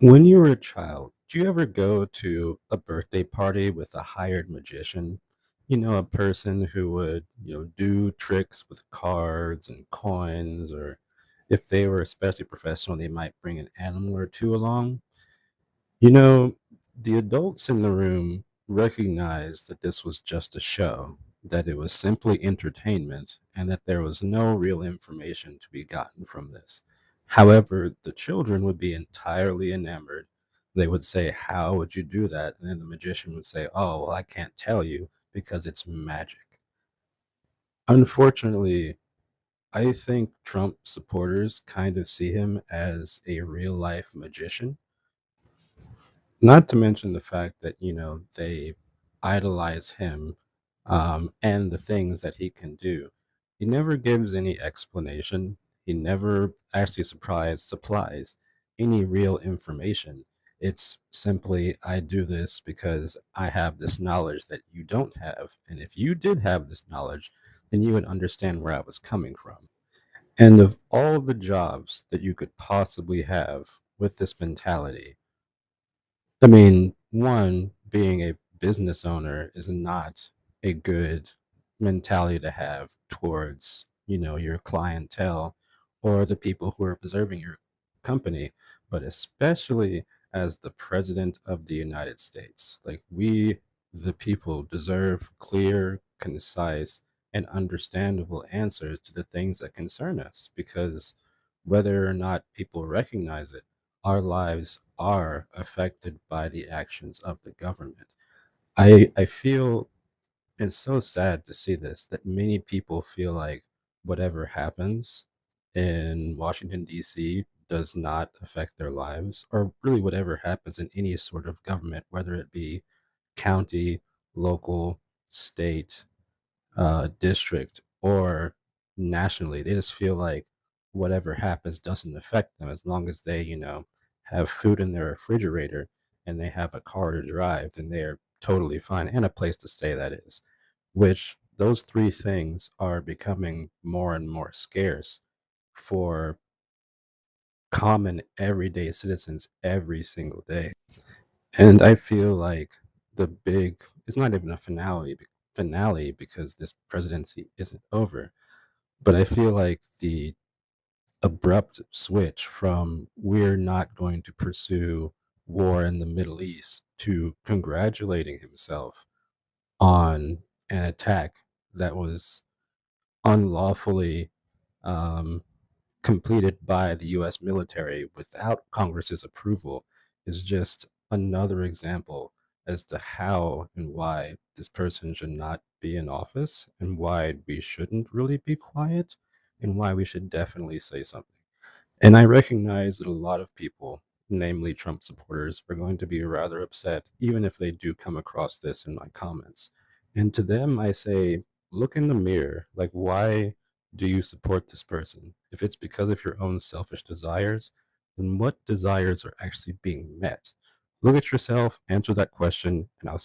When you were a child, do you ever go to a birthday party with a hired magician? A person who would, do tricks with cards and coins, or if they were especially professional, they might bring an animal or two along. You know, the adults in the room recognized that this was just a show, that it was simply entertainment, and that there was no real information to be gotten from this. However, the children would be entirely enamored. They would say, "How would you do that?" And then the magician would say, "Oh, well, I can't tell you because it's magic." Unfortunately, I think Trump supporters kind of see him as a real life magician. Not to mention the fact that, they idolize him, and the things that he can do. He never gives any explanation. He never actually supplies any real information. It's simply, I do this because I have this knowledge that you don't have. And if you did have this knowledge, then you would understand where I was coming from. And of all the jobs that you could possibly have with this mentality, I mean, one, being a business owner is not a good mentality to have towards, your clientele or the people who are observing your company, but especially as the president of the United States. Like, we, the people, deserve clear, concise, and understandable answers to the things that concern us because whether or not people recognize it, our lives are affected by the actions of the government. I feel it's so sad to see this that many people feel like whatever happens in Washington D.C. does not affect their lives, or really whatever happens in any sort of government, whether it be county, local, state, district, or nationally. They just feel like whatever happens doesn't affect them as long as they, have food in their refrigerator and they have a car to drive, then they're totally fine, and a place to stay, that is. Which those three things are becoming more and more scarce for common everyday citizens every single day. And I feel like the big it's not even a finale because this presidency isn't over. But I feel like the abrupt switch from we're not going to pursue war in the Middle East to congratulating himself on an attack that was unlawfully um, completed by the US military without Congress's approval is just another example as to how and why this person should not be in office and why we shouldn't really be quiet and why we should definitely say something. And I recognize that a lot of people, namely Trump supporters, are going to be rather upset, even if they do come across this in my comments. And to them, I say, look in the mirror. Like, why do you support this person? If it's because of your own selfish desires, then what desires are actually being met? Look at yourself, answer that question, and I'll